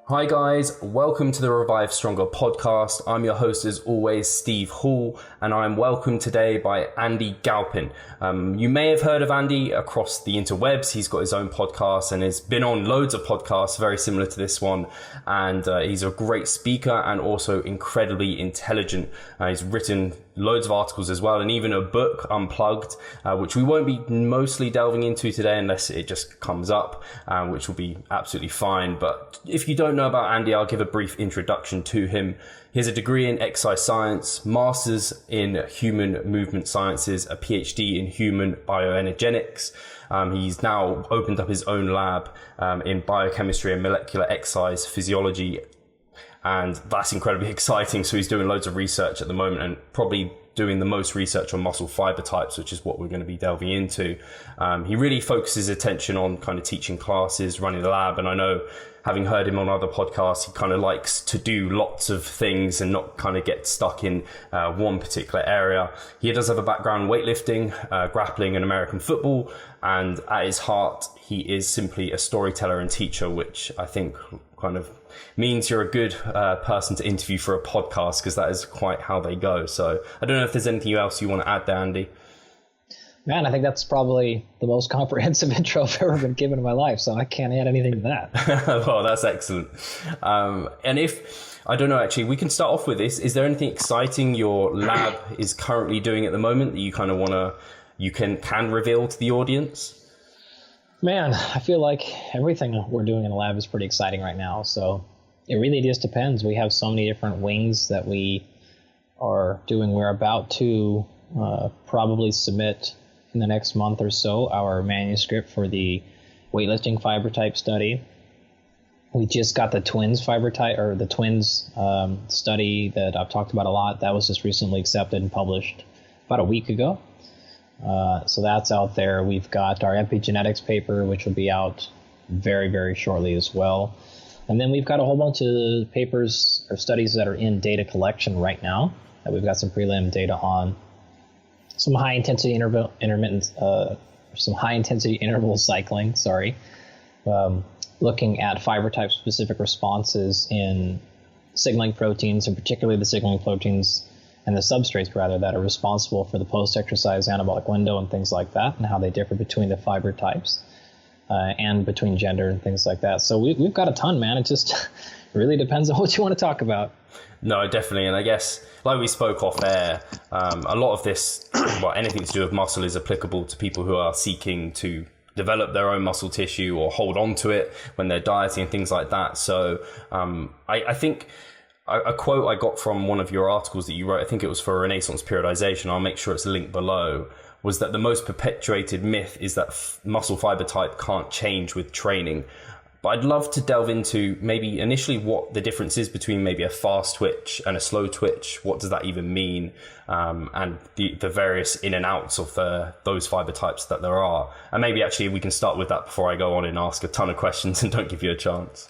Hi guys, welcome to the Revive Stronger podcast. I'm your host as always, Steve Hall, and I'm welcomed today by Andy Galpin. You may have heard of Andy across the interwebs. He's got his own podcast and has been on loads of podcasts very similar to this one. And he's a great speaker and also incredibly intelligent. He's written loads of articles as well, and even a book, Unplugged, which we won't be mostly delving into today unless it just comes up, which will be absolutely fine. But if you don't know about Andy, I'll give a brief introduction to him. He has a degree in exercise science, masters in human movement sciences, a PhD in human bioenergetics. He's now opened up his own lab in biochemistry and molecular exercise physiology, and that's incredibly exciting. So he's doing loads of research at the moment and probably doing the most research on muscle fiber types, which is what we're going to be delving into. He really focuses attention on kind of teaching classes, running the lab. And I know, having heard him on other podcasts, he kind of likes to do lots of things and not kind of get stuck in one particular area. He does have a background in weightlifting, grappling and American football. And at his heart, he is simply a storyteller and teacher, which I think kind of means you're a good person to interview for a podcast, because that is quite how they go. So I don't know if there's anything else you want to add there, Andy. Man, I think that's probably the most comprehensive intro I've ever been given in my life, so I can't add anything to that. Well, that's excellent. And if, I don't know, actually, we can start off with this. Is there anything exciting your lab is currently doing at the moment that you kind of can reveal to the audience? Man, I feel like everything we're doing in the lab is pretty exciting right now, so it really just depends. We have so many different wings that we are doing. We're about to probably submit in the next month or so our manuscript for the weightlifting fiber type study. We just got the twins fiber type, or the twins study that I've talked about a lot. That was just recently accepted and published about a week ago. So that's out there. We've got our epigenetics paper, which will be out very, very shortly as well. And then we've got a whole bunch of papers or studies that are in data collection right now that we've got some prelim data on. Some high intensity interval cycling, looking at fiber type specific responses in signaling proteins, and particularly the signaling proteins and the substrates rather that are responsible for the post-exercise anabolic window and things like that, and how they differ between the fiber types and between gender and things like that. So we've got a ton, man. It just really depends on what you want to talk about. No, definitely. And I guess, like we spoke off air, a lot of this, well, anything to do with muscle is applicable to people who are seeking to develop their own muscle tissue or hold on to it when they're dieting and things like that. So I think a quote I got from one of your articles that you wrote, I think it was for Renaissance Periodization, I'll make sure it's linked below, was that the most perpetuated myth is that muscle fiber type can't change with training. But I'd love to delve into maybe initially what the difference is between maybe a fast twitch and a slow twitch. What does that even mean? And the various in and outs of those fiber types that there are. And maybe actually we can start with that before I go on and ask a ton of questions and don't give you a chance.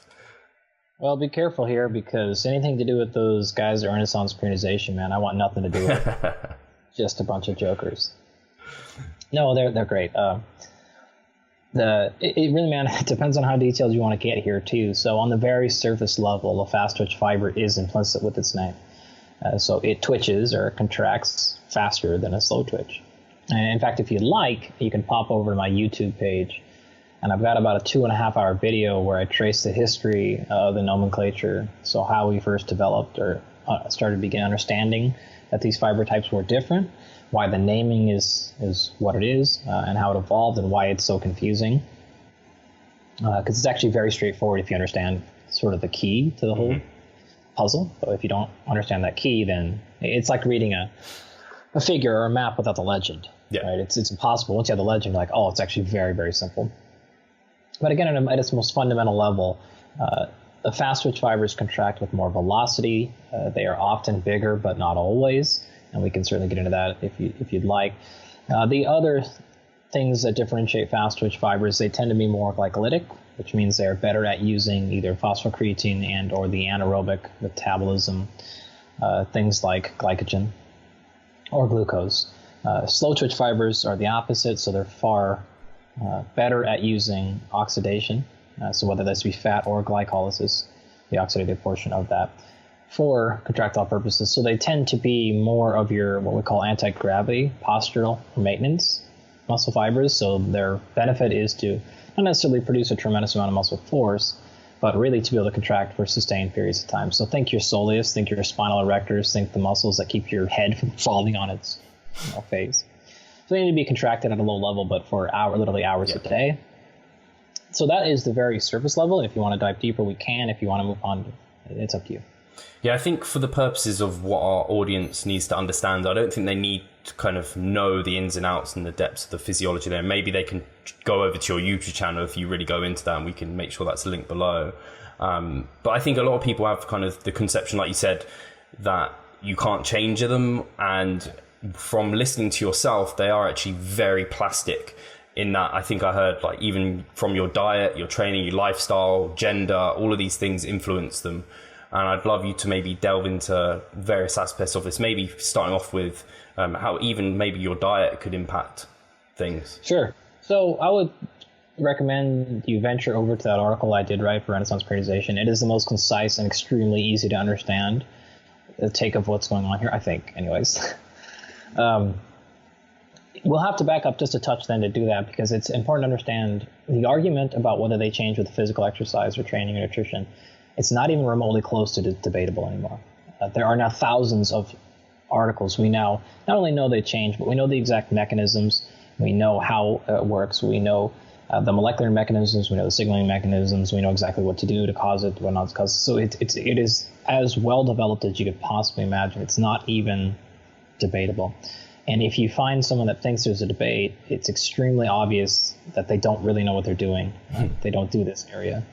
Well, be careful here, because anything to do with those guys at Renaissance Periodization, man, I want nothing to do with it. Just a bunch of jokers. No, they're great. It really, man, it depends on how detailed you want to get here too. So on the very surface level, a fast twitch fiber is implicit with its name. So it twitches or contracts faster than a slow twitch. And in fact, if you'd like, you can pop over to my YouTube page, and I've got about a 2.5 hour video where I trace the history of the nomenclature. So how we first developed or started to begin understanding that these fiber types were different, why the naming is what it is, and how it evolved, and why it's so confusing. Because it's actually very straightforward if you understand sort of the key to the whole puzzle. But if you don't understand that key, then it's like reading a figure or a map without the legend. Yeah. Right? It's impossible. Once you have the legend, you're like, oh, it's actually very, very simple. But again, at its most fundamental level, the fast twitch fibers contract with more velocity. They are often bigger, but not always. And we can certainly get into that if you'd like. The other things that differentiate fast twitch fibers, they tend to be more glycolytic, which means they're better at using either phosphocreatine and or the anaerobic metabolism, things like glycogen or glucose. Slow twitch fibers are the opposite, so they're far better at using oxidation, so whether this be fat or glycolysis. the oxidative portion of that, for contractile purposes. So they tend to be more of your what we call anti-gravity, postural, or maintenance muscle fibers. So their benefit is to not necessarily produce a tremendous amount of muscle force, but really to be able to contract for sustained periods of time. So think your soleus, think your spinal erectors, think the muscles that keep your head from falling on its face. So they need to be contracted at a low level, but for literally hours a day. So that is the very surface level. If you want to dive deeper, we can. If you want to move on, it's up to you. Yeah, I think for the purposes of what our audience needs to understand, I don't think they need to kind of know the ins and outs and the depths of the physiology there. Maybe they can go over to your YouTube channel if you really go into that, and we can make sure that's linked below. But I think a lot of people have kind of the conception, like you said, that you can't change them. And from listening to yourself, they are actually very plastic. In that, I think I heard, like, even from your diet, your training, your lifestyle, gender, all of these things influence them. And I'd love you to maybe delve into various aspects of this, maybe starting off with how even maybe your diet could impact things. Sure. So I would recommend you venture over to that article I did write for Renaissance Periodization. It is the most concise and extremely easy to understand the take of what's going on here, I think, anyways. We'll have to back up just a touch then to do that, because it's important to understand the argument about whether they change with physical exercise or training or nutrition. It's not even remotely close to debatable anymore. There are now thousands of articles. We now not only know they change, but we know the exact mechanisms. We know how it works. We know the molecular mechanisms. We know the signaling mechanisms. We know exactly what to do to cause it, what not to cause it. So it is as well developed as you could possibly imagine. It's not even debatable. And if you find someone that thinks there's a debate, it's extremely obvious that they don't really know what they're doing. They don't do this area.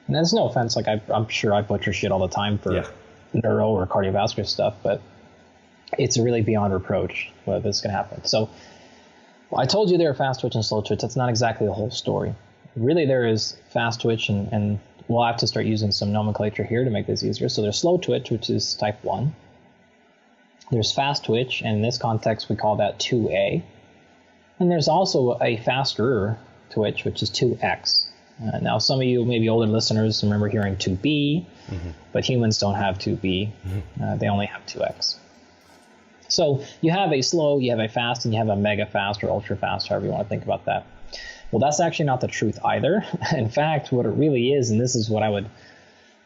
And there's no offense, like I'm sure I butcher shit all the time for neuro or cardiovascular stuff, but it's really beyond reproach whether this can happen. So I told you there are fast twitch and slow twitch. That's not exactly the whole story. Really, there is fast twitch, and we'll have to start using some nomenclature here to make this easier. So there's slow twitch, which is type 1. There's fast twitch, and in this context we call that 2A. And there's also a faster twitch, which is 2X. Now, some of you, maybe older listeners, remember hearing 2B, but humans don't have 2B. They only have 2X. So you have a slow, you have a fast, and you have a mega fast or ultra fast, however you want to think about that. Well, that's actually not the truth either. In fact, what it really is, and this is what I would,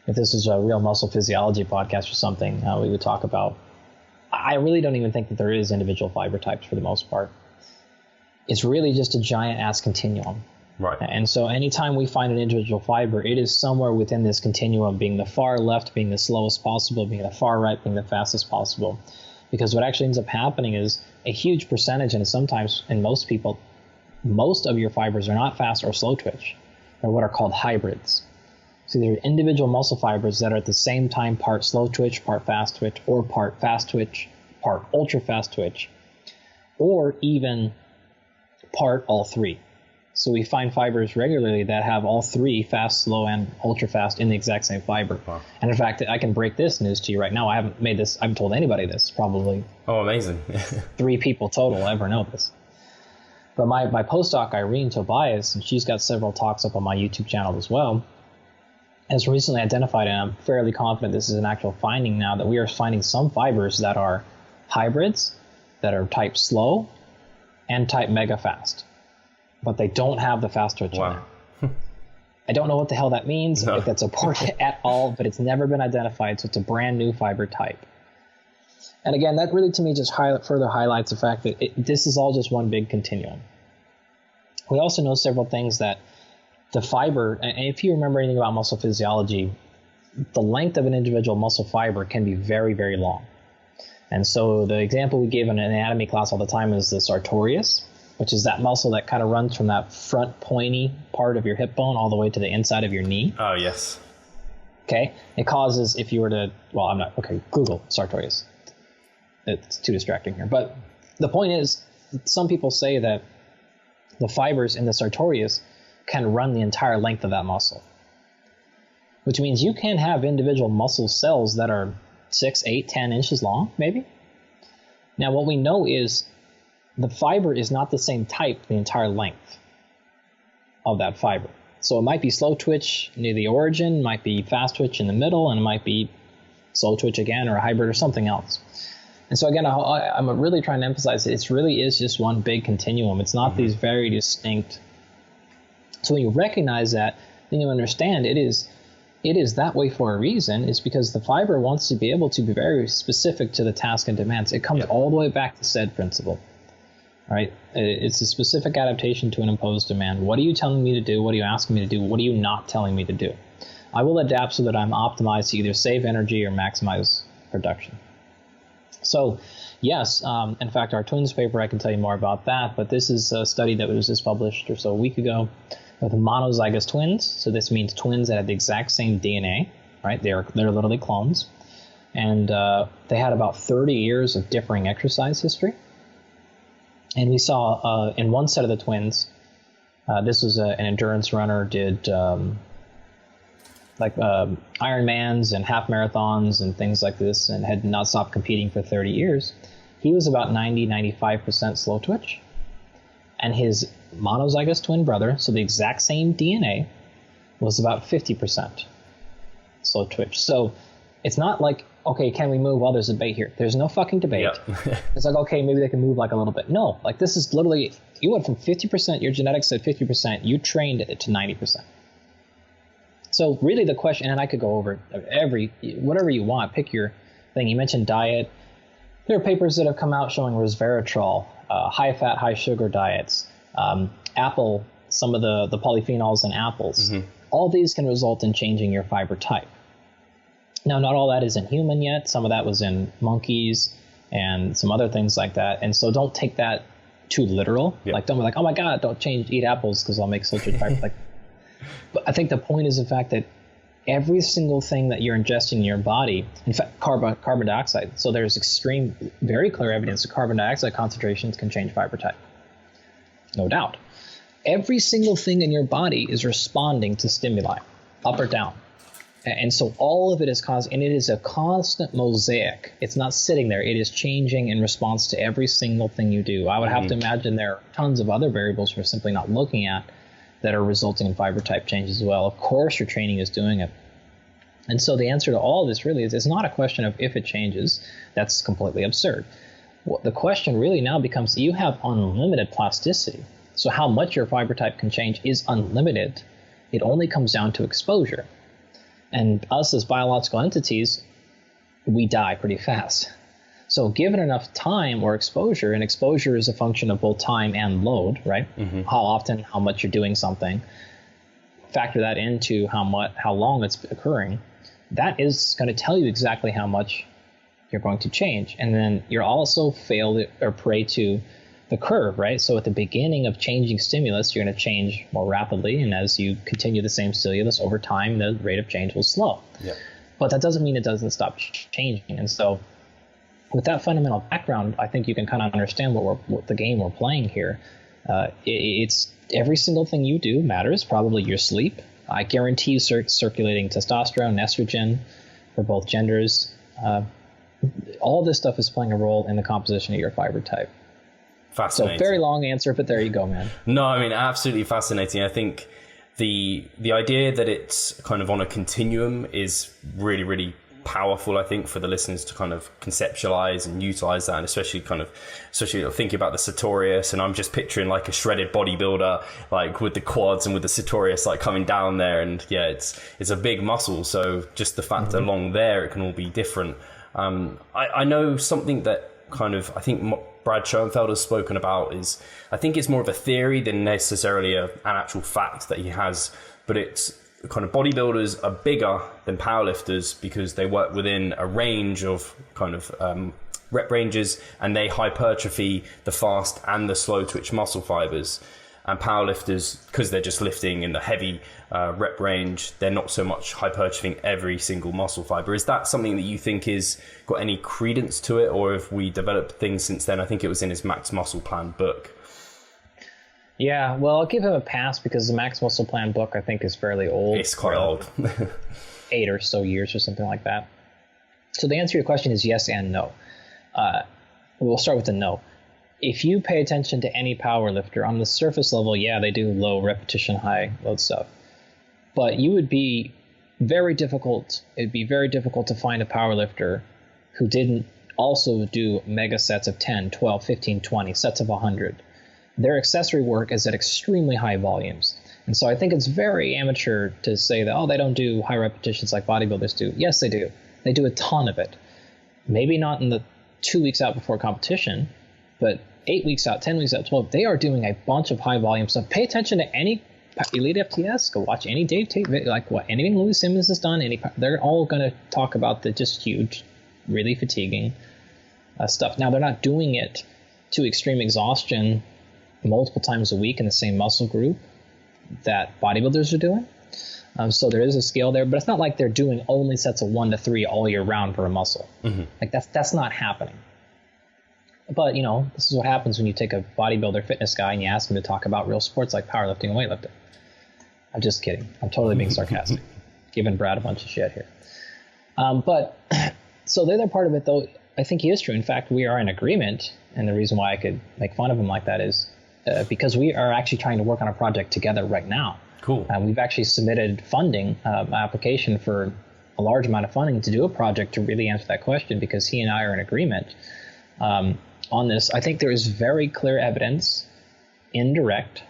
if this was a real muscle physiology podcast or something, we would talk about. I really don't even think that there is individual fiber types for the most part. It's really just a giant ass continuum. Right. And so anytime we find an individual fiber, it is somewhere within this continuum, being the far left being the slowest possible, being the far right being the fastest possible. Because what actually ends up happening is a huge percentage, and sometimes in most people, most of your fibers are not fast or slow twitch. They're what are called hybrids. So they're individual muscle fibers that are at the same time part slow twitch, part fast twitch, or part fast twitch, part ultra fast twitch, or even part all three. So we find fibers regularly that have all three, fast, slow, and ultra fast, in the exact same fiber. Wow. And in fact, I can break this news to you right now. I haven't told anybody this, probably. Oh, amazing. 3 people total ever know this. But my postdoc, Irene Tobias, and she's got several talks up on my YouTube channel as well, has recently identified, and I'm fairly confident this is an actual finding now, that we are finding some fibers that are hybrids, that are type slow, and type mega fast. But they don't have the fast twitch in there. I don't know what the hell that means, if that's important at all, but it's never been identified, so it's a brand new fiber type. And again, that really to me just further highlights the fact that this is all just one big continuum. We also know several things that the fiber, and if you remember anything about muscle physiology, the length of an individual muscle fiber can be very, very long. And so the example we give in an anatomy class all the time is the sartorius, which is that muscle that kind of runs from that front pointy part of your hip bone all the way to the inside of your knee. Oh, yes. Okay. It causes, if you were to, Google sartorius. It's too distracting here. But the point is, some people say that the fibers in the sartorius can run the entire length of that muscle, which means you can have individual muscle cells that are 6, 8, 10 inches long, maybe. Now, what we know is the fiber is not the same type the entire length of that fiber. So it might be slow twitch near the origin, might be fast twitch in the middle, and it might be slow twitch again, or a hybrid, or something else. And so again, I'm really trying to emphasize it really is just one big continuum. It's not these very distinct. So when you recognize that, then you understand it is that way for a reason. Is because the fiber wants to be able to be very specific to the task and demands. It comes all the way back to said principle. Right? It's a specific adaptation to an imposed demand. What are you telling me to do? What are you asking me to do? What are you not telling me to do? I will adapt so that I'm optimized to either save energy or maximize production. So, yes, in fact, our twins paper, I can tell you more about that, but this is a study that was just published or so a week ago with monozygous twins. So this means twins that have the exact same DNA, right? They're literally clones. And they had about 30 years of differing exercise history. And we saw in one set of the twins, this was an endurance runner, did Ironmans and half marathons and things like this, and had not stopped competing for 30 years. He was about 95% slow twitch. And his monozygous twin brother, so the exact same DNA, was about 50% slow twitch. So it's not like, okay, can we move? Well, there's a debate here. There's no fucking debate. Yep. It's like, okay, maybe they can move like a little bit. No, like this is literally, you went from 50%, your genetics said 50%, you trained it to 90%. So really the question, and I could go over whatever you want, pick your thing. You mentioned diet. There are papers that have come out showing resveratrol, high-fat, high-sugar diets, apple, some of the polyphenols in apples. All these can result in changing your fiber type. Now, not all that is in human yet. Some of that was in monkeys and some other things like that. And so don't take that too literal. Yep. Like, don't be like, oh my God, don't eat apples because I'll make such a fiber. Like, but I think the point is the fact that every single thing that you're ingesting in your body, in fact, carbon dioxide. So there's very clear evidence that carbon dioxide concentrations can change fiber type. No doubt. Every single thing in your body is responding to stimuli, up or down. And so all of it is and it is a constant mosaic. It's not sitting there. It is changing in response to every single thing you do. I would have to imagine there are tons of other variables we're simply not looking at that are resulting in fiber type change as well. Of course, your training is doing it. And so the answer to all of this really is it's not a question of if it changes. That's completely absurd. The question really now becomes you have unlimited plasticity. So how much your fiber type can change is unlimited. It only comes down to exposure. And us as biological entities, we die pretty fast. So given enough time or exposure, and exposure is a function of both time and load, right? How often, how much you're doing something, factor that into how long it's occurring, that is going to tell you exactly how much you're going to change. And then you're also prey to the curve, right? So at the beginning of changing stimulus, you're going to change more rapidly. And as you continue the same stimulus over time, the rate of change will slow. Yep. But that doesn't mean it doesn't stop changing. And so with that fundamental background, I think you can kind of understand what the game we're playing here. It's every single thing you do matters, probably your sleep. I guarantee you circulating testosterone, estrogen for both genders. All this stuff is playing a role in the composition of your fiber type. Fascinating. So very long answer, but there you go, man. No, I mean, absolutely fascinating. I think the idea that it's kind of on a continuum is really, really powerful, I think, for the listeners to kind of conceptualize and utilize that, and especially thinking about the sartorius. And I'm just picturing like a shredded bodybuilder, like with the quads and with the sartorius like coming down there. And yeah, it's a big muscle. So just the fact that along there, it can all be different. I know something that kind of, I think Brad Schoenfeld has spoken about is, I think it's more of a theory than necessarily an actual fact that he has, but it's kind of bodybuilders are bigger than powerlifters because they work within a range of kind of rep ranges, and they hypertrophy the fast and the slow twitch muscle fibers. And powerlifters, because they're just lifting in the heavy rep range, they're not so much hypertrophying every single muscle fiber. Is that something that you think is got any credence to it, or have we developed things since then? I think it was in his Max Muscle Plan book. Yeah, well, I'll give him a pass because the Max Muscle Plan book, I think, is fairly old. It's quite old. 8 or so years or something like that. So the answer to your question is yes and no. We'll start with the no. If you pay attention to any power lifter on the surface level, yeah, they do low repetition, high load stuff. But you would be very difficult. It'd be very difficult to find a powerlifter who didn't also do mega sets of 10, 12, 15, 20, sets of 100. Their accessory work is at extremely high volumes. And so I think it's very amateur to say that, oh, they don't do high repetitions like bodybuilders do. Yes, they do. They do a ton of it. Maybe not in the 2 weeks out before competition, but 8 weeks out, 10 weeks out, 12, they are doing a bunch of high volume stuff. Pay attention to any Elite FTS, go watch any Dave Tate, like what anything Louis Simmons has done, they're all going to talk about the just huge, really fatiguing stuff. Now, they're not doing it to extreme exhaustion multiple times a week in the same muscle group that bodybuilders are doing. So there is a scale there, but it's not like they're doing only sets of 1 to 3 all year round for a muscle. Like that's not happening. But, this is what happens when you take a bodybuilder fitness guy and you ask him to talk about real sports like powerlifting and weightlifting. I'm just kidding. I'm totally being sarcastic, giving Brad a bunch of shit here. But so the other part of it, though, I think he is true. In fact, we are in agreement. And the reason why I could make fun of him like that is because we are actually trying to work on a project together right now. Cool. We've actually submitted funding, application for a large amount of funding to do a project to really answer that question, because he and I are in agreement on this. I think there is very clear evidence, indirect,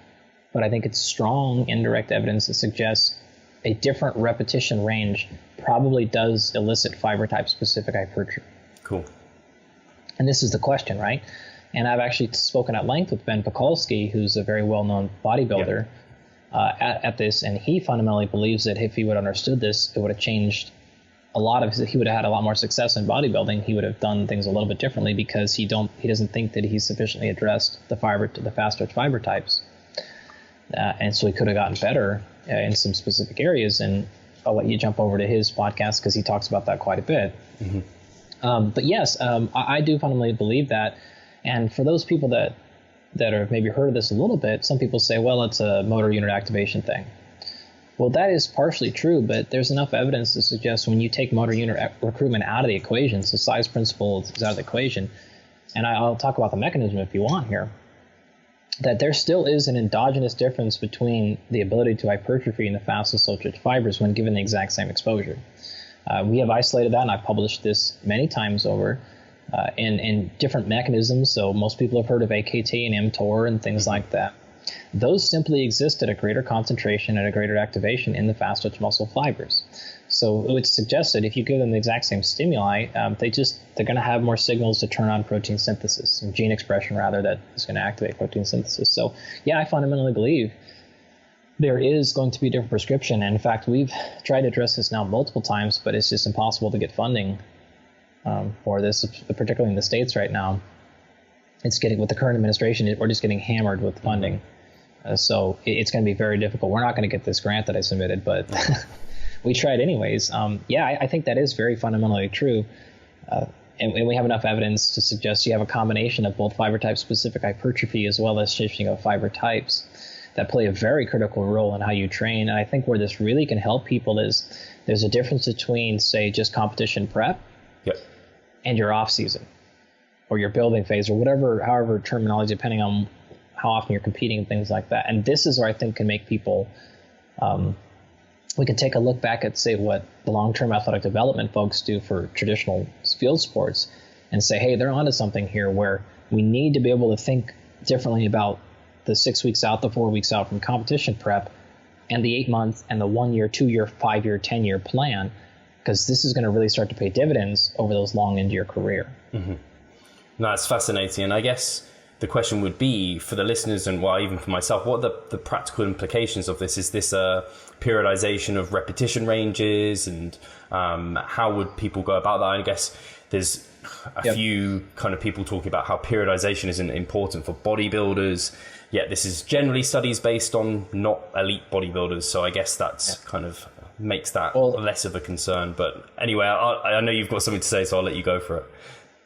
but I think it's strong indirect evidence that suggests a different repetition range probably does elicit fiber type specific hypertrophy. Cool. And this is the question, right? And I've actually spoken at length with Ben Pekulski, who's a very well-known bodybuilder, at this, and he fundamentally believes that if he would have understood this, it would have changed a lot of. He would have had a lot more success in bodybuilding. He would have done things a little bit differently because he doesn't think that he's sufficiently addressed the fast twitch fiber types, and so he could have gotten better in some specific areas. And I'll let you jump over to his podcast because he talks about that quite a bit. But yes, I do fundamentally believe that. And for those people that have maybe heard of this a little bit, some people say, well, it's a motor unit activation thing. Well, that is partially true, but there's enough evidence to suggest when you take motor unit recruitment out of the equation, so size principle is out of the equation, and I'll talk about the mechanism if you want here, that there still is an endogenous difference between the ability to hypertrophy in the fast and slow twitch fibers when given the exact same exposure. We have isolated that, and I've published this many times over, in different mechanisms. So most people have heard of AKT and mTOR and things like that. Those simply exist at a greater concentration and a greater activation in the fast twitch muscle fibers. So it would suggest that if you give them the exact same stimuli, they're going to have more signals to turn on protein synthesis, and gene expression rather, that is going to activate protein synthesis. So yeah, I fundamentally believe there is going to be a different prescription. And in fact, we've tried to address this now multiple times, but it's just impossible to get funding for this, particularly in the States right now. It's getting, with the current administration, we're just getting hammered with funding. So it's going to be very difficult. We're not going to get this grant that I submitted, but we tried anyways. I think that is very fundamentally true. And we have enough evidence to suggest you have a combination of both fiber type specific hypertrophy as well as shifting of fiber types that play a very critical role in how you train. And I think where this really can help people is there's a difference between, say, just competition prep and your off season or your building phase or however terminology, depending on how often you're competing and things like that. And this is where I think can make people, we can take a look back at, say, what the long-term athletic development folks do for traditional field sports and say, hey, they're onto something here where we need to be able to think differently about the 6 weeks out, the 4 weeks out from competition prep, and the 8 month and the 1 year, 2 year, 5 year, 10 year plan, because this is going to really start to pay dividends over those long into your career. No, that's fascinating. And I guess the question would be for the listeners and even for myself, what are the practical implications of this? Is this a periodization of repetition ranges, and how would people go about that? I guess there's a few kind of people talking about how periodization isn't important for bodybuilders, yet this is generally studies based on not elite bodybuilders. So I guess that's kind of makes that less of a concern. But anyway, I know you've got something to say, so I'll let you go for it.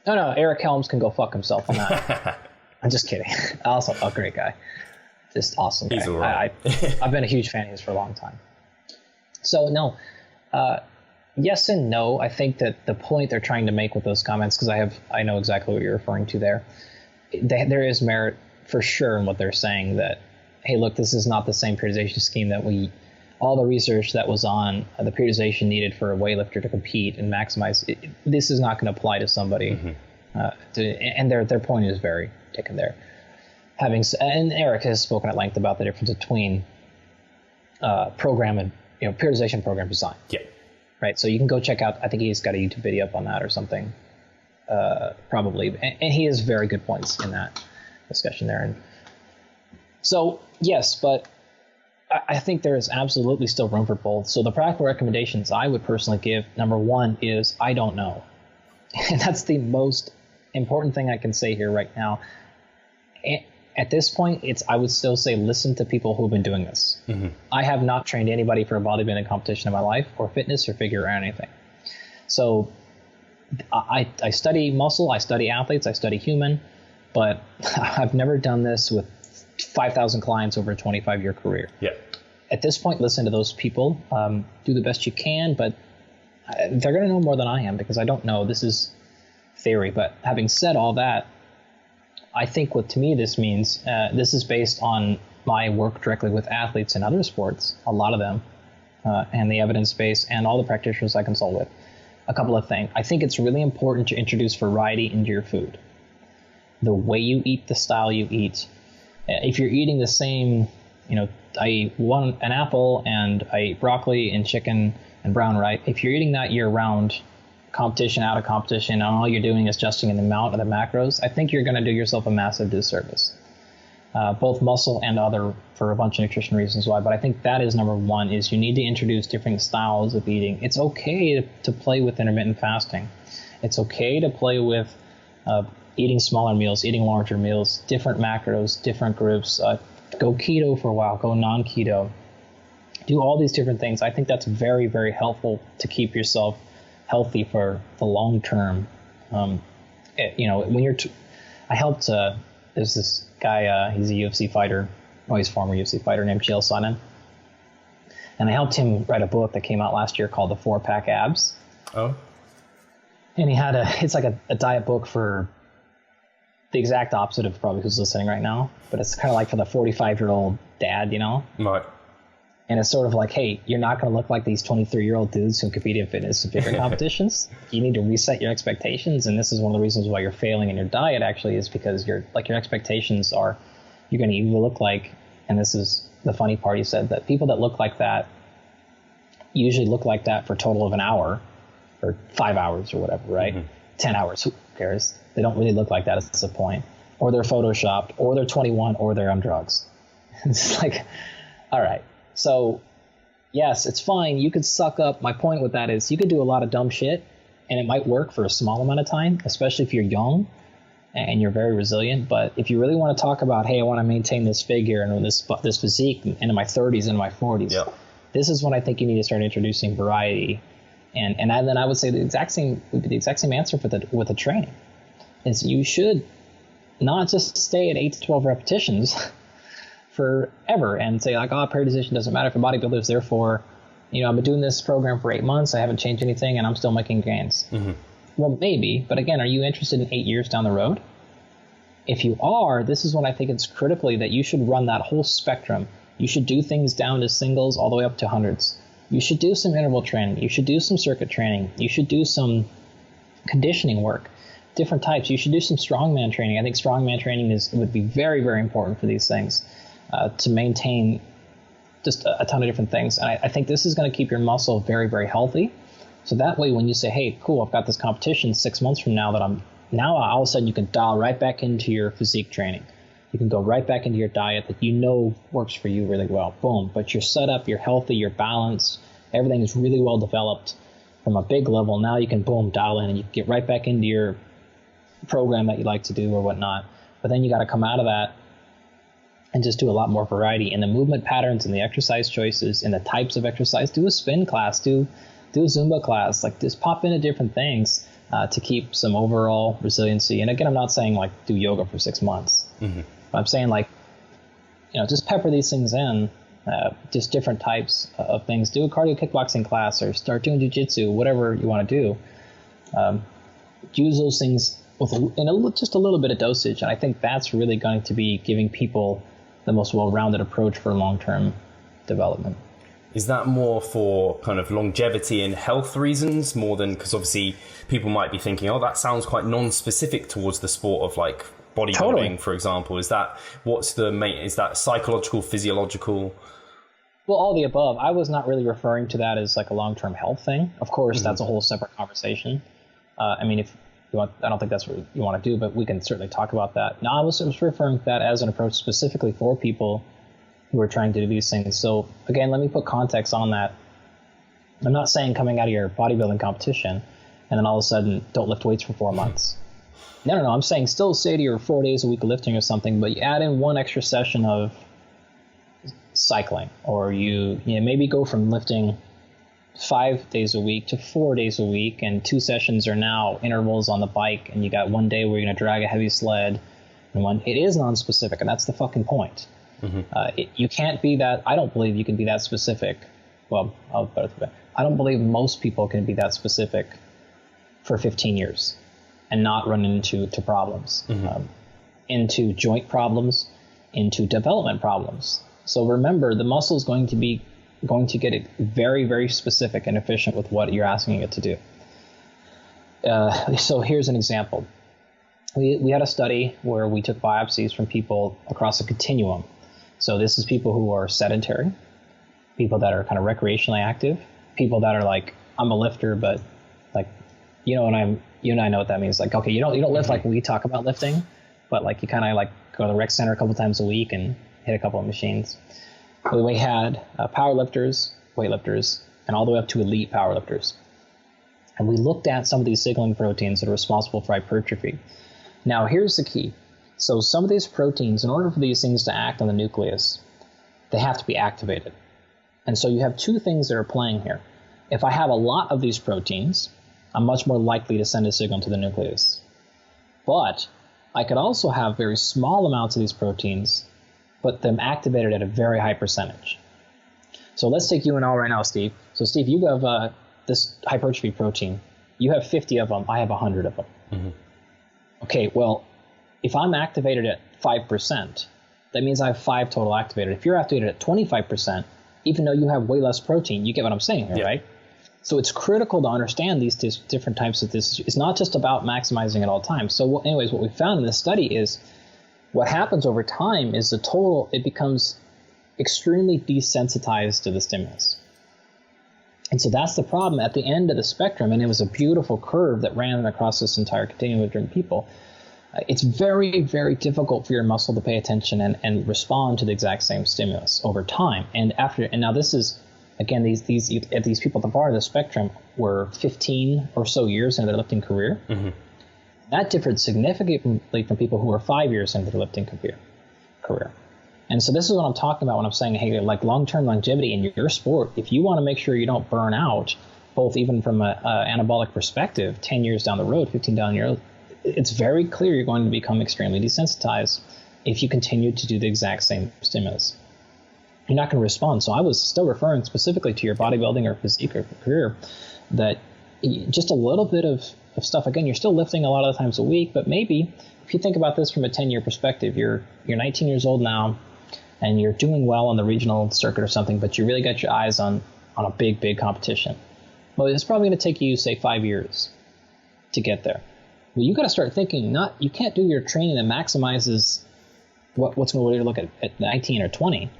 No, Eric Helms can go fuck himself on that. I'm just kidding. Also a great guy. Just awesome guy. He's all right. I've been a huge fan of his for a long time. So no, yes and no. I think that the point they're trying to make with those comments, because I know exactly what you're referring to there. There is merit for sure in what they're saying, that, hey, look, this is not the same periodization scheme that we all the research that was on the periodization needed for a weightlifter to compete and maximize, this is not going to apply to somebody. And their point is very taken there. And Eric has spoken at length about the difference between program and periodization program design. Yeah. Right. So you can go check out. I think he's got a YouTube video up on that or something, probably. And he has very good points in that discussion there. And so yes, but I think there is absolutely still room for both. So the practical recommendations I would personally give, number one, is I don't know. And that's the most important thing I can say here right now. At this point, I would still say listen to people who've been doing this. I have not trained anybody for a bodybuilding competition in my life, or fitness or figure or anything. So I study muscle, I study athletes, I study human, but I've never done this with 5,000 clients over a 25-year career. Yeah. At this point, listen to those people. Do the best you can, but they're going to know more than I am because I don't know. This is theory. But having said all that, I think what to me this means, this is based on my work directly with athletes in other sports, a lot of them, and the evidence base and all the practitioners I consult with. A couple of things. I think it's really important to introduce variety into your food. The way you eat, the style you eat. If you're eating the same, I eat an apple and I eat broccoli and chicken and brown rice. If you're eating that year round, competition out of competition, and all you're doing is adjusting in the amount of the macros, I think you're going to do yourself a massive disservice. Both muscle and other, for a bunch of nutrition reasons why. But I think that is number one, is you need to introduce different styles of eating. It's okay to play with intermittent fasting. It's okay to play with eating smaller meals, eating larger meals, different macros, different groups. Go keto for a while, go non-keto. Do all these different things. I think that's very, very helpful to keep yourself healthy for the long term. When you're, I helped. There's this guy. He's a UFC fighter. Oh, he's a former UFC fighter named Chael Sonnen. And I helped him write a book that came out last year called The 4-Pack Abs. Oh. And he had it's like a diet book for the exact opposite of probably who's listening right now, but it's kind of like for the 45-year-old dad, Right. And it's sort of like, hey, you're not going to look like these 23-year-old dudes who compete in fitness and figure competitions. You need to reset your expectations, and this is one of the reasons why you're failing in your diet, actually, is because your expectations are, you're going to either look like, and this is the funny part, he said, that people that look like that usually look like that for a total of an hour, or 5 hours or whatever, right? 10 hours, who cares? They don't really look like that, that's the point. Or they're photoshopped, or they're 21, or they're on drugs. It's like, all right. So, yes, it's fine. You could suck up. My point with that is you could do a lot of dumb shit, and it might work for a small amount of time, especially if you're young and you're very resilient. But if you really want to talk about, hey, I want to maintain this figure and this physique into my 30s and my 40s, this is when I think you need to start introducing variety. And then I would say the exact same answer with the training is you should not just stay at 8 to 12 repetitions forever and say like, periodization doesn't matter for bodybuilders. Therefore, I've been doing this program for 8 months. I haven't changed anything and I'm still making gains. Well, maybe, but again, are you interested in 8 years down the road? If you are, this is when I think it's critically that you should run that whole spectrum. You should do things down to singles all the way up to hundreds. You should do some interval training. You should do some circuit training. You should do some conditioning work, different types. You should do some strongman training. I think strongman training would be very, very important for these things. To maintain just a ton of different things. And I think this is going to keep your muscle very, very healthy. So that way, when you say, hey, cool, I've got this competition 6 months from now now all of a sudden you can dial right back into your physique training. You can go right back into your diet that works for you really well. Boom. But you're set up, you're healthy, you're balanced. Everything is really well developed from a big level. Now you can, boom, dial in and you can get right back into your program that you like to do or whatnot. But then you got to come out of that and just do a lot more variety in the movement patterns and the exercise choices and the types of exercise. Do a spin class, do a Zumba class, like just pop into different things to keep some overall resiliency. And again, I'm not saying like do yoga for 6 months. But I'm saying like, just pepper these things in, just different types of things. Do a cardio kickboxing class or start doing jiu-jitsu, whatever you want to do. Use those things just a little bit of dosage. And I think that's really going to be giving people the most well-rounded approach for long-term development. Is that more for kind of longevity and health reasons more than, because obviously people might be thinking, oh, that sounds quite non-specific towards the sport of like bodybuilding, for example. Is that is that psychological, physiological? Well, all the above. I was not really referring to that as like a long-term health thing. Of course, that's a whole separate conversation. I mean, if you want, I don't think that's what you want to do, but we can certainly talk about that. No, I was referring to that as an approach specifically for people who are trying to do these things. So again, let me put context on that. I'm not saying coming out of your bodybuilding competition and then all of a sudden don't lift weights for 4 months. No. I'm saying still say to your 4 days a week of lifting or something, but you add in one extra session of cycling, or you maybe go from lifting 5 days a week to 4 days a week, and 2 sessions are now intervals on the bike, and you got 1 day where you're going to drag a heavy sled, and it is non-specific, and that's the fucking point. You can't be that. I don't believe you can be that specific. Well, I don't believe most people can be that specific for 15 years and not run into problems, into joint problems, into development problems. So remember, the muscle is going to get very, very specific and efficient with what you're asking it to do. So here's an example. We had a study where we took biopsies from people across a continuum. So this is people who are sedentary, people that are kind of recreationally active, people that are like, I'm a lifter, but like, you and I know what that means. Like, okay, you don't lift like we talk about lifting, but like you kind of like go to the rec center a couple times a week and hit a couple of machines. We had powerlifters, weightlifters, and all the way up to elite powerlifters. And we looked at some of these signaling proteins that are responsible for hypertrophy. Now, here's the key. So some of these proteins, in order for these things to act on the nucleus, they have to be activated. And so you have 2 things that are playing here. If I have a lot of these proteins, I'm much more likely to send a signal to the nucleus. But I could also have very small amounts of these proteins, but them activated at a very high percentage. So let's take you and I right now, Steve. So Steve, you have this hypertrophy protein. You have 50 of them. I have 100 of them. Okay, well, if I'm activated at 5%, that means I have 5 total activated. If you're activated at 25%, even though you have way less protein, you get what I'm saying here, right? So it's critical to understand these different types of this. It's not just about maximizing at all times. So anyways, what we found in this study is what happens over time is it becomes extremely desensitized to the stimulus. And so that's the problem at the end of the spectrum. And it was a beautiful curve that ran across this entire continuum of different people. It's very, very difficult for your muscle to pay attention and respond to the exact same stimulus over time. And now this is, again, these people at the bar of the spectrum were 15 or so years into their lifting career. That differed significantly from people who were 5 years into their lifting career. And so this is what I'm talking about when I'm saying, hey, like long-term longevity in your sport, if you want to make sure you don't burn out, both even from an anabolic perspective, 10 years down the road, 15 down the road, it's very clear you're going to become extremely desensitized if you continue to do the exact same stimulus. You're not going to respond. So I was still referring specifically to your bodybuilding or physique or career, that just a little bit of stuff. Again, you're still lifting a lot of the times a week, but maybe if you think about this from a 10-year perspective, you're 19 years old now, and you're doing well on the regional circuit or something, but you really got your eyes on a big competition. Well, it's probably going to take you, say, 5 years to get there. Well, you got to start thinking, you can't do your training that maximizes what's going to look at 19 or 20,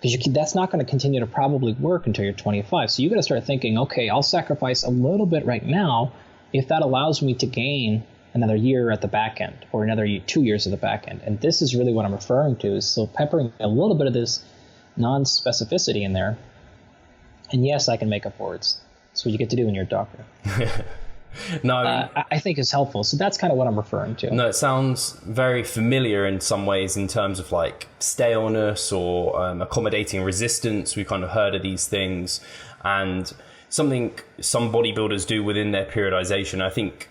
because that's not going to continue to probably work until you're 25. So you got to start thinking, okay, I'll sacrifice a little bit right now if that allows me to gain another year at the back end or another 2 years at the back end. And this is really what I'm referring to, is so peppering a little bit of this non-specificity in there. And yes, I can make up words. That's what you get to do when you're a doctor. No, I think is helpful. So that's kind of what I'm referring to. No, it sounds very familiar in some ways in terms of like staleness or accommodating resistance. We've kind of heard of these things, and something some bodybuilders do within their periodization. I think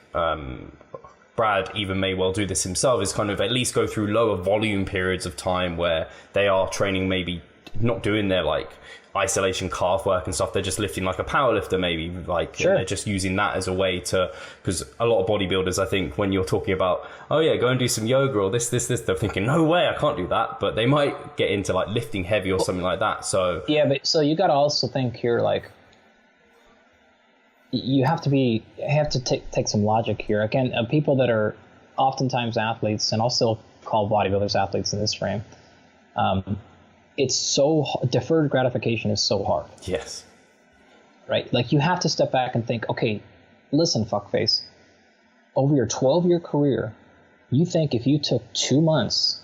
Brad even may well do this himself, is kind of at least go through lower volume periods of time where they are training maybe not doing their like isolation calf work and stuff. They're just lifting like a powerlifter, maybe, like Sure. they're just using that as a way to, because a lot of bodybuilders, I think, when you're talking about, oh yeah, go and do some yoga or this, they're thinking, no way, I can't do that. But they might get into like lifting heavy or something like that. So yeah, but so you got to also think here, like, you have to take some logic here. Again, people that are oftentimes athletes, and I'll still call bodybuilders athletes in this frame. It's so deferred gratification is so hard. yes, Right? Like, you have to step back and think, okay, listen, fuckface, over your 12-year career, you think if you took 2 months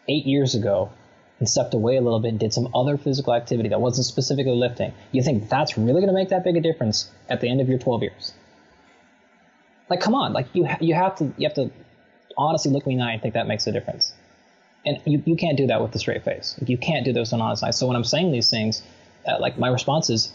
8 years ago and stepped away a little bit and did some other physical activity that wasn't specifically lifting, you think that's really going to make that big a difference at the end of your 12 years? Like, come on, like, you have to honestly look me in the eye and think that makes a difference. And you can't do that with a straight face. Like, you can't do this on honest eye. So when I'm saying these things, like, my response is,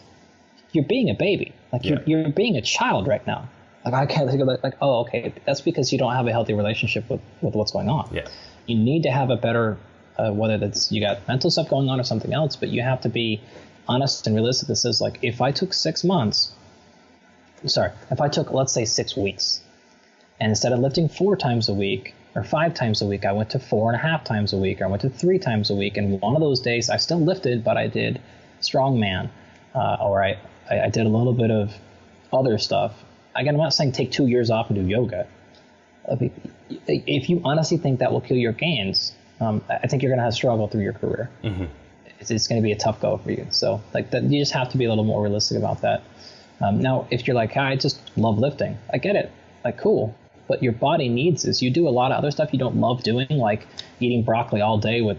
you're being a baby. Like, you're being a child right now. Like, I can't think of it like, oh, okay, that's because you don't have a healthy relationship with what's going on. Yeah. You need to have a better, whether that's you got mental stuff going on or something else, but you have to be honest and realistic that says, like, if I took 6 months, if I took, let's say, 6 weeks, and instead of lifting 4 times a week or 5 times a week, I went to 4.5 times a week, or I went to 3 times a week, and one of those days I still lifted, but I did strongman, or I did a little bit of other stuff. Again, I'm not saying take 2 years off and do yoga. If you honestly think that will kill your gains, I think you're going to have struggle through your career. Mm-hmm. It's going to be a tough go for you. So, like, you just have to be a little more realistic about that. Now, if you're like, hey, I just love lifting, I get it. Like, cool. But your body needs this. You do a lot of other stuff you don't love doing, like eating broccoli all day with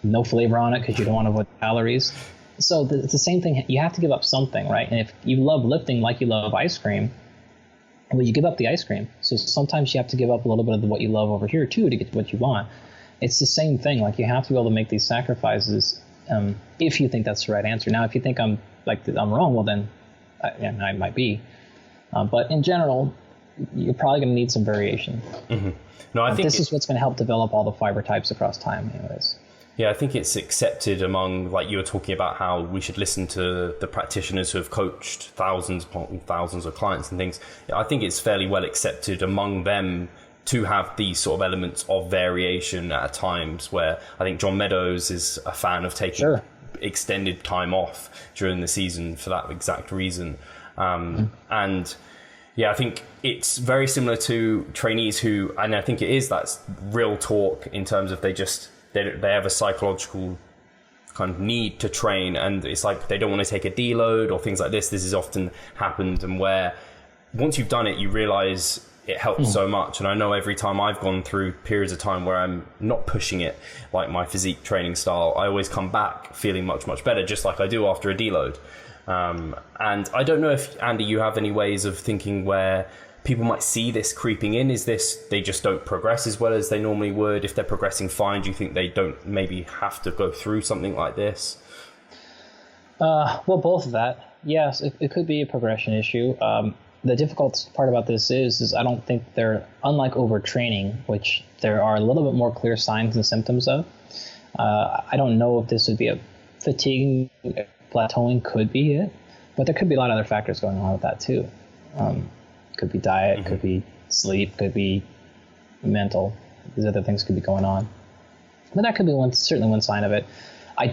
no flavor on it because you don't want to avoid calories. So it's the same thing. You have to give up something, right? And if you love lifting like you love ice cream, well, you give up the ice cream. So sometimes you have to give up a little bit of what you love over here too to get what you want. It's the same thing. Like, you have to be able to make these sacrifices if you think that's the right answer. Now, if you think I'm wrong, well, then I might be. But in general, you're probably going to need some variation. Mm-hmm. No, I think this is what's going to help develop all the fiber types across time anyways. Yeah, I think it's accepted among, like you were talking about, how we should listen to the practitioners who have coached thousands of clients and things. I think it's fairly well accepted among them to have these sort of elements of variation at times, where I think John Meadows is a fan of taking extended time off during the season for that exact reason. And yeah, I think it's very similar to trainees who, and I think it is, that's real talk in terms of they have a psychological kind of need to train, and it's like they don't want to take a deload or things like this. This has often happened, and where once you've done it, you realize it helps so much. And I know every time I've gone through periods of time where I'm not pushing it, like my physique training style, I always come back feeling much, much better, just like I do after a deload. And I don't know if, Andy, you have any ways of thinking where people might see this creeping in. Is this, they just don't progress as well as they normally would? If they're progressing fine, do you think they don't maybe have to go through something like this? Well, both of that. Yes, it could be a progression issue. The difficult part about this is I don't think they're, unlike overtraining, which there are a little bit more clear signs and symptoms of. I don't know if this would be a fatigue, plateauing could be it, but there could be a lot of other factors going on with that too. Could be diet, could be sleep, could be mental. These other things could be going on. But that could be certainly one sign of it. I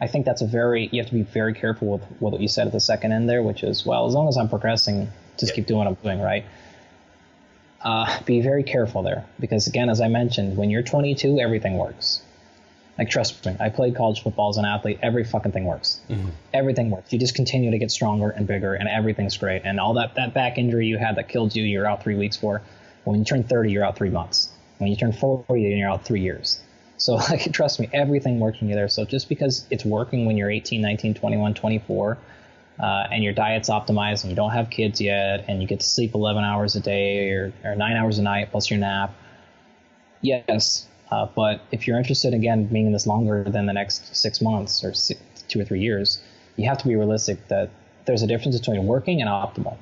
think that's you have to be very careful with what you said at the second end there, which is, well, as long as I'm progressing, just keep doing what I'm doing, right? Be very careful there, because again, as I mentioned, when you're 22, everything works. Like, trust me, I played college football as an athlete. Every fucking thing works. Mm-hmm. Everything works. You just continue to get stronger and bigger, and everything's great. And all that back injury you had that killed you, you're out 3 weeks for. When you turn 30, you're out 3 months. When you turn 40, you're out 3 years. So, like, trust me, everything works when you're there. So just because it's working when you're 18, 19, 21, 24, and your diet's optimized and you don't have kids yet, and you get to sleep 11 hours a day or 9 hours a night plus your nap, yes. But if you're interested, again, being in this longer than the next 6 months or 2 or 3 years, you have to be realistic that there's a difference between working and optimal.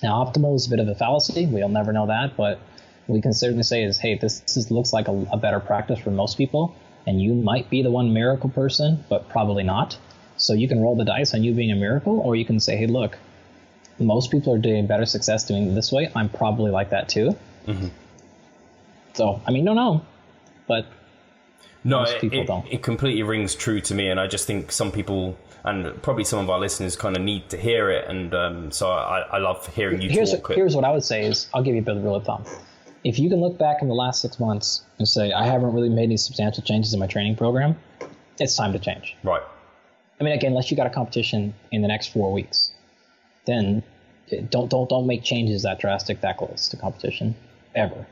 Now, optimal is a bit of a fallacy. We'll never know that, but we can certainly say is, hey, this looks like a better practice for most people. And you might be the one miracle person, but probably not. So you can roll the dice on you being a miracle, or you can say, hey, look, most people are doing better success doing it this way. I'm probably like that too. Mm-hmm. So, I mean, no, but most people don't. It completely rings true to me. And I just think some people, and probably some of our listeners, kind of need to hear it. And so I love hearing you talk. Here's what I would say is, I'll give you a bit of a rule of thumb. If you can look back in the last 6 months and say, I haven't really made any substantial changes in my training program, it's time to change. Right. I mean, again, unless you got a competition in the next 4 weeks, then don't make changes that drastic, that close to competition, ever.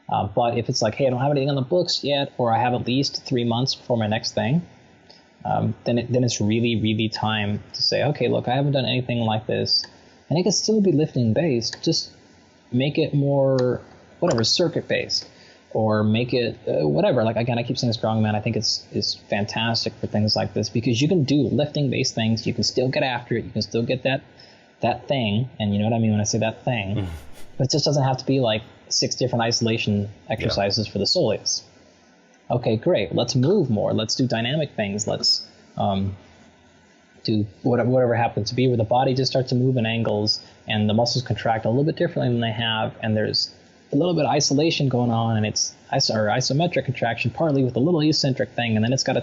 But if it's like, hey, I don't have anything on the books yet, or I have at least 3 months before my next thing, then it's really, really time to say, okay, look, I haven't done anything like this, and it can still be lifting based. Just make it more, whatever, circuit based, or make it whatever. Like, again, I keep saying strongman. I think it's fantastic for things like this, because you can do lifting based things. You can still get after it. You can still get that thing, and you know what I mean when I say that thing. But it just doesn't have to be like 6 different isolation exercises for the soleus. Okay, great. Let's move more. Let's do dynamic things. Let's do whatever happens to be, where the body just starts to move in angles and the muscles contract a little bit differently than they have, and there's a little bit of isolation going on, and it's isometric contraction, partly with a little eccentric thing, and then it's got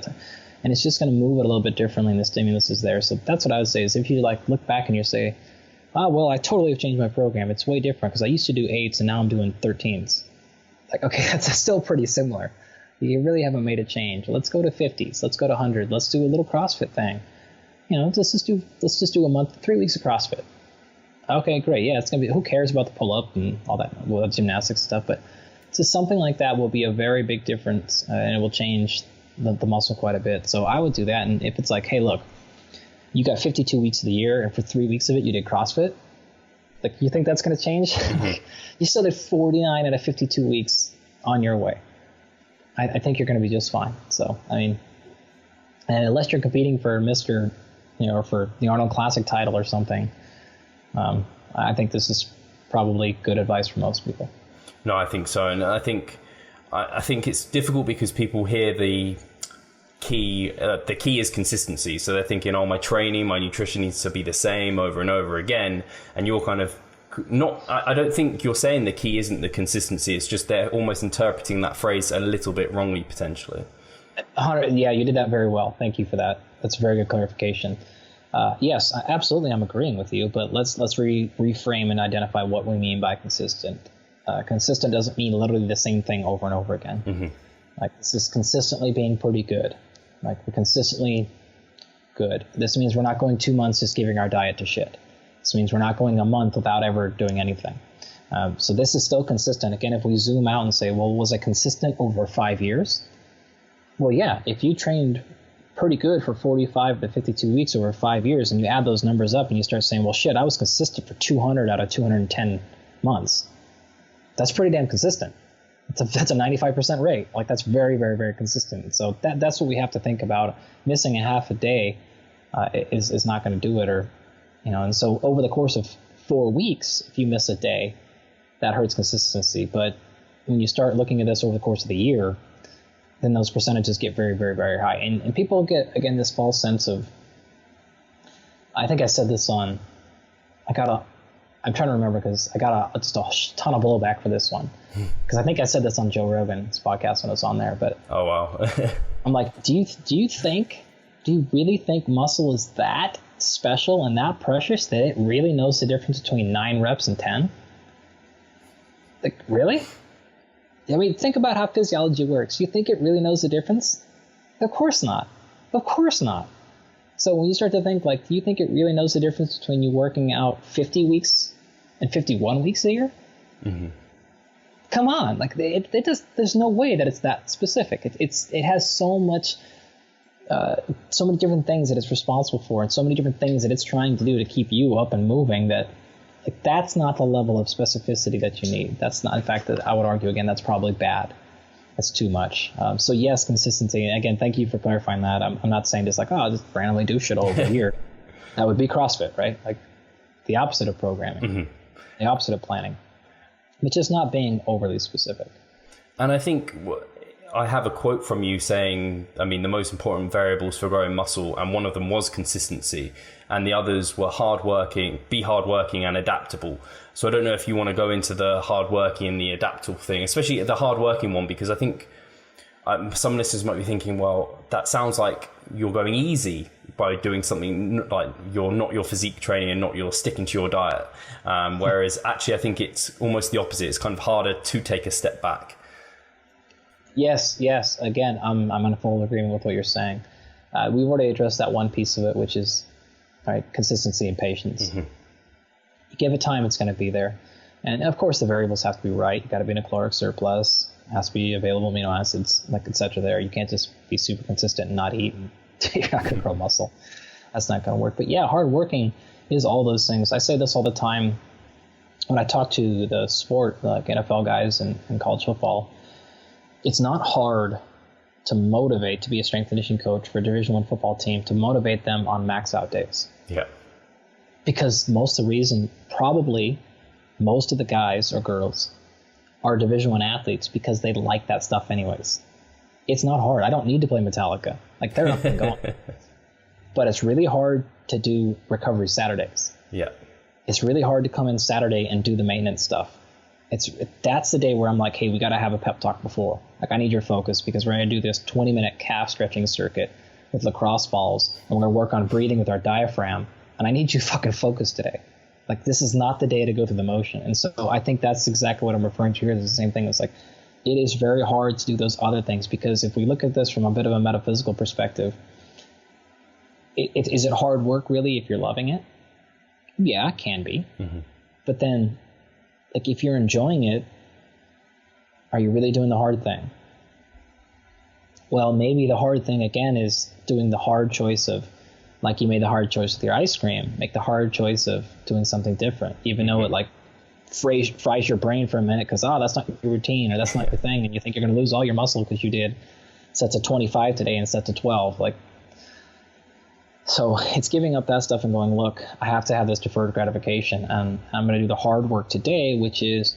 and it's just going to move it a little bit differently, and the stimulus is there. So that's what I would say is, if you like look back and you say, oh, well, I totally have changed my program. It's way different because I used to do 8s and now I'm doing 13s. Like, okay, that's still pretty similar. You really haven't made a change. Let's go to 50s. Let's go to 100. Let's do a little CrossFit thing. You know, let's just do a month, 3 weeks of CrossFit. Okay, great. Yeah, it's gonna be. Who cares about the pull up and all that, well, gymnastics stuff? But just something like that will be a very big difference, and it will change the muscle quite a bit. So I would do that. And if it's like, hey, look, you got 52 weeks of the year, and for 3 weeks of it you did CrossFit, like, you think that's going to change? Mm-hmm. You still did 49 out of 52 weeks on your way. I think you're going to be just fine. So, I mean, and unless you're competing for Mr., or for the Arnold Classic title or something, I think this is probably good advice for most people. No, I think so. And I think it's difficult because people hear the key is consistency. So they're thinking, oh, my training, my nutrition needs to be the same over and over again. And you're kind of not, I don't think you're saying the key isn't the consistency. It's just they're almost interpreting that phrase a little bit wrongly, potentially. Yeah, you did that very well. Thank you for that. That's a very good clarification. Yes, absolutely, I'm agreeing with you, but let's reframe and identify what we mean by consistent. Consistent doesn't mean literally the same thing over and over again. Mm-hmm. Like, this is consistently being pretty good. Like, we're consistently good. This means we're not going 2 months just giving our diet to shit. This means we're not going a month without ever doing anything. So this is still consistent. Again, if we zoom out and say, well, was it consistent over 5 years? Well, yeah, if you trained pretty good for 45 to 52 weeks over 5 years, and you add those numbers up and you start saying, well, shit, I was consistent for 200 out of 210 months. That's pretty damn consistent. That's a 95% rate. Like, that's very, very, very consistent. So that's what we have to think about. Missing a half a day is not going to do it, or, and so over the course of 4 weeks, if you miss a day, that hurts consistency. But when you start looking at this over the course of the year, then those percentages get very, very, very high. And people get, again, this false sense of, I think I said this on, I'm trying to remember because I got just a ton of blowback for this one. Because I think I said this on Joe Rogan's podcast when I was on there. But oh, wow. I'm like, do you really think muscle is that special and that precious that it really knows the difference between 9 reps and 10? Like, really? I mean, think about how physiology works. You think it really knows the difference? Of course not. Of course not. So when you start to think, like, do you think it really knows the difference between you working out 50 weeks and 51 weeks a year? Mm-hmm. Come on. Like, it just, there's no way that it's that specific. It has so much, so many different things that it's responsible for, and so many different things that it's trying to do to keep you up and moving, that, like, that's not the level of specificity that you need. That's not, in fact, that I would argue, again, that's probably bad. That's too much. So yes, consistency. And again, thank you for clarifying that. I'm not saying just like, just randomly do shit all over here. That would be CrossFit, right? Like, the opposite of programming, mm-hmm. The opposite of planning, but just not being overly specific. And I think I have a quote from you saying, I mean, the most important variables for growing muscle, and one of them was consistency, and the others were be hardworking and adaptable. So I don't know if you want to go into the hardworking and the adaptable thing, especially the hardworking one, because I think some listeners might be thinking, well, that sounds like you're going easy by doing something like you're not your physique training and not you're sticking to your diet. Whereas actually, I think it's almost the opposite. It's kind of harder to take a step back. Yes. Again, I'm in full agreement with what you're saying. We've already addressed that one piece of it, which is consistency and patience. Mm-hmm. You give it time, it's going to be there. And of course, the variables have to be right. You got to be in a caloric surplus. It has to be available amino acids, like et cetera. There, you can't just be super consistent and not eat, and you're not going to grow muscle. That's not going to work. But yeah, hard working is all those things. I say this all the time when I talk to the sport, like NFL guys and college football. It's not hard to motivate, to be a strength and conditioning coach for a Division I football team, to motivate them on max out days. Yeah. Because most of the reason, probably most of the guys or girls are Division I athletes because they like that stuff anyways. It's not hard. I don't need to play Metallica. Like, they're up and going. But it's really hard to do recovery Saturdays. Yeah. It's really hard to come in Saturday and do the maintenance stuff. That's the day where I'm like, hey, we got to have a pep talk before. Like, I need your focus because we're going to do this 20-minute calf stretching circuit with lacrosse balls, and we're going to work on breathing with our diaphragm, and I need you fucking focused today. Like, this is not the day to go through the motion. And so I think that's exactly what I'm referring to here. It's the same thing. It's like, it is very hard to do those other things, because if we look at this from a bit of a metaphysical perspective, is it hard work really if you're loving it? Yeah, it can be. Mm-hmm. But then, like, if you're enjoying it, are you really doing the hard thing? Well, maybe the hard thing, again, is doing the hard choice of, like you made the hard choice with your ice cream, make the hard choice of doing something different, even though it, like, fries your brain for a minute because, that's not your routine or that's not your thing, and you think you're going to lose all your muscle because you did sets of 25 today and sets of 12. Like, so it's giving up that stuff and going, look, I have to have this deferred gratification, and I'm going to do the hard work today, which is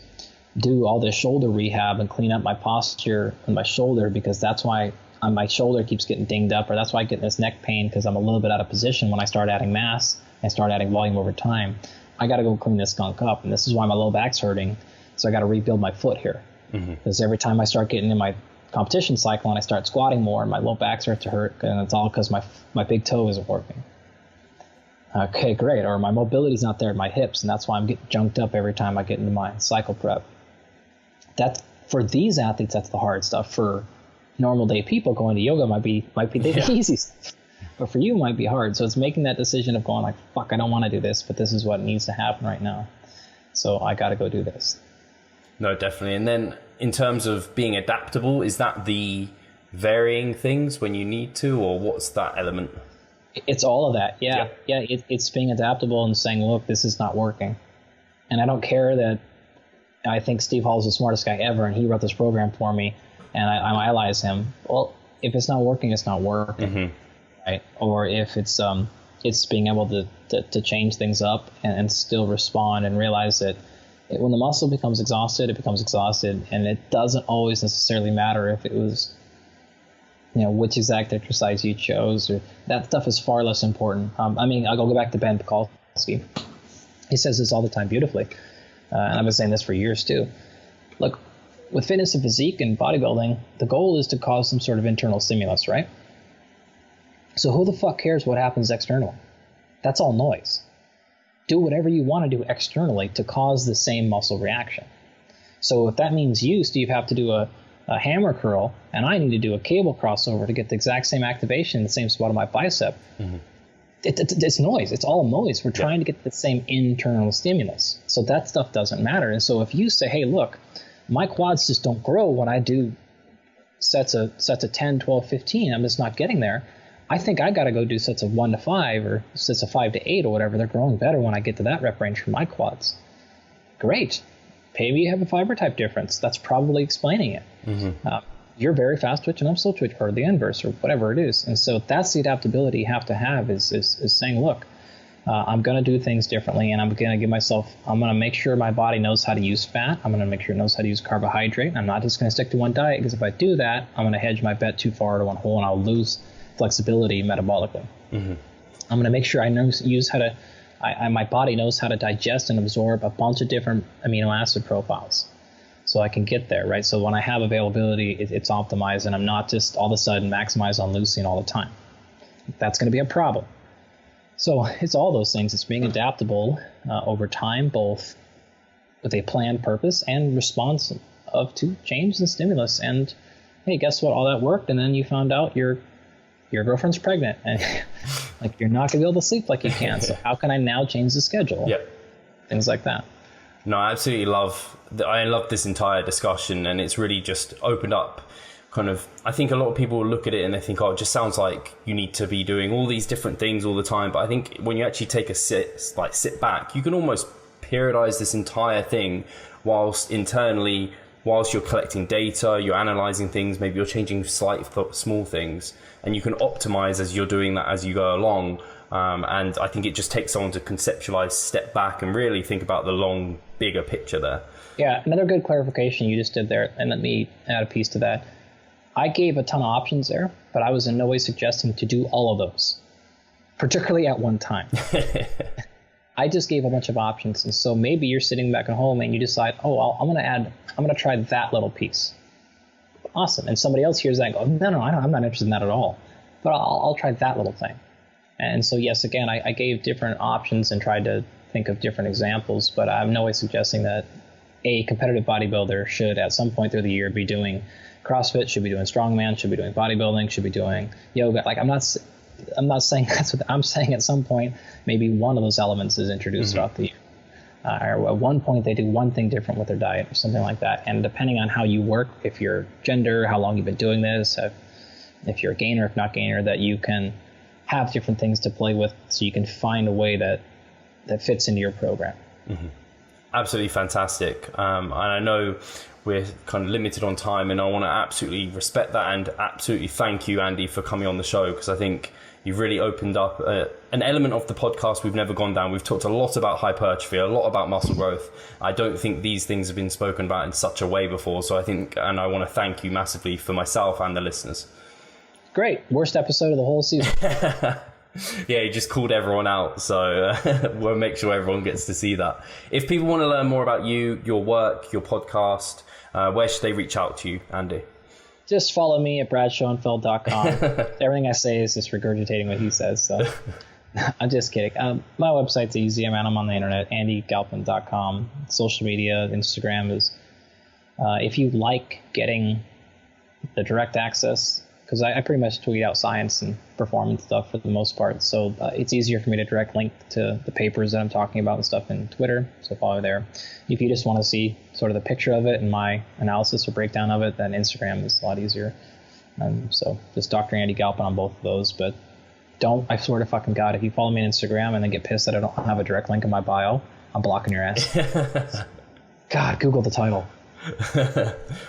do all this shoulder rehab and clean up my posture and my shoulder, because that's why my shoulder keeps getting dinged up, or that's why I get this neck pain, because I'm a little bit out of position when I start adding mass and start adding volume over time. I got to go clean this skunk up, and this is why my low back's hurting, so I got to rebuild my foot here. Because every time I start getting in my competition cycle and I start squatting more, and my low back starts to hurt, and it's all because my big toe isn't working. Okay, great. Or my mobility's not there at my hips, and that's why I'm getting junked up every time I get into my cycle prep. That, for these athletes, that's the hard stuff. For normal day people, going to yoga might be the easy stuff. But for you, it might be hard. So it's making that decision of going like, fuck, I don't want to do this, but this is what needs to happen right now. So I got to go do this. No, definitely. And then in terms of being adaptable, is that the varying things when you need to, or what's that element? It's all of that. Yeah. It's being adaptable and saying, look, this is not working. And I don't care that I think Steve Hall's the smartest guy ever, and he wrote this program for me, and I idolize him. Well, if it's not working, it's not working. Mm-hmm. Right? Or if it's being able to change things up and still respond and realize that when the muscle becomes exhausted, it becomes exhausted, and it doesn't always necessarily matter if it was, which exact exercise you chose, or that stuff is far less important. I'll go back to Ben Pekulski. He says this all the time beautifully, and I've been saying this for years too. Look, with fitness and physique and bodybuilding, the goal is to cause some sort of internal stimulus, right? So who the fuck cares what happens externally? That's all noise. Do whatever you want to do externally to cause the same muscle reaction. So if that means you, Steve, have to do a hammer curl, and I need to do a cable crossover to get the exact same activation in the same spot of my bicep, it's noise. It's all noise. We're trying to get the same internal stimulus. So that stuff doesn't matter. And so if you say, hey, look, my quads just don't grow when I do sets of 10, 12, 15, I'm just not getting there. I think I got to go do sets of 1 to 5 or sets of 5 to 8 or whatever. They're growing better when I get to that rep range for my quads. Great. Maybe you have a fiber type difference. That's probably explaining it. Mm-hmm. You're very fast twitch and I'm slow twitch, or the inverse, or whatever it is. And so that's the adaptability you have to have is saying, look, I'm going to do things differently, and I'm going to make sure my body knows how to use fat. I'm going to make sure it knows how to use carbohydrate. I'm not just going to stick to one diet, because if I do that, I'm going to hedge my bet too far to one hole, and I'll lose flexibility metabolically. Mm-hmm. I'm going to make sure my body knows how to digest and absorb a bunch of different amino acid profiles, so I can get there, right? So when I have availability, it's optimized, and I'm not just all of a sudden maximize on leucine all the time. That's going to be a problem. So it's all those things. It's being adaptable over time, both with a planned purpose and responsive to change and stimulus. And hey, guess what? All that worked, and then you found out your girlfriend's pregnant, and like you're not gonna be able to sleep like you can. So how can I now change the schedule? Yep. Things like that. No, I absolutely love this entire discussion, and it's really just opened up kind of, I think a lot of people look at it and they think, oh, it just sounds like you need to be doing all these different things all the time. But I think when you actually take a sit back, you can almost periodize this entire thing whilst you're collecting data, you're analyzing things, maybe you're changing small things, and you can optimize as you're doing that as you go along. And I think it just takes someone to conceptualize, step back, and really think about the long, bigger picture there. Yeah, another good clarification you just did there, and let me add a piece to that. I gave a ton of options there, but I was in no way suggesting to do all of those, particularly at one time. I just gave a bunch of options, and so maybe you're sitting back at home and you decide, oh, I'm going to try that little piece. Awesome. And somebody else hears that and goes, no, I'm not interested in that at all, but I'll try that little thing. And so, yes, again, I gave different options and tried to think of different examples, but I'm no way suggesting that a competitive bodybuilder should at some point through the year be doing CrossFit, should be doing strongman, should be doing bodybuilding, should be doing yoga. Like I'm not saying that's what I'm saying. At some point, maybe one of those elements is introduced throughout the year. Or at one point they do one thing different with their diet or something like that. And depending on how you work, if you're gender, how long you've been doing this, if you're a gainer, if not gainer, that you can have different things to play with so you can find a way that fits into your program. Mm-hmm. Absolutely fantastic. And I know we're kind of limited on time, and I want to absolutely respect that and absolutely thank you, Andy, for coming on the show, because I think you've really opened up an element of the podcast we've never gone down. We've talked a lot about hypertrophy, a lot about muscle growth. I don't think these things have been spoken about in such a way before. So I want to thank you massively for myself and the listeners. Great. Worst episode of the whole season. Yeah, you just called everyone out. So we'll make sure everyone gets to see that. If people want to learn more about you, your work, your podcast, where should they reach out to you, Andy? Just follow me at bradschoenfeld.com. Everything I say is just regurgitating what he says. So I'm just kidding. My website's easy. I'm on the internet, andygalpin.com. Social media, Instagram is, if you like getting the direct access, because I pretty much tweet out science and performance stuff for the most part. So it's easier for me to direct link to the papers that I'm talking about and stuff in Twitter. So follow there. If you just want to see sort of the picture of it and my analysis or breakdown of it, then Instagram is a lot easier. So just Dr. Andy Galpin on both of those. But I swear to fucking God, if you follow me on Instagram and then get pissed that I don't have a direct link in my bio, I'm blocking your ass. God, Google the title.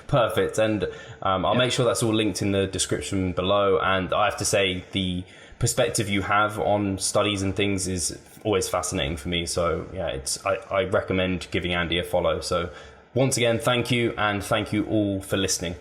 Perfect. And I'll make sure that's all linked in the description below. And I have to say, the perspective you have on studies and things is always fascinating for me. So yeah, I recommend giving Andy a follow. So once again, thank you, and thank you all for listening.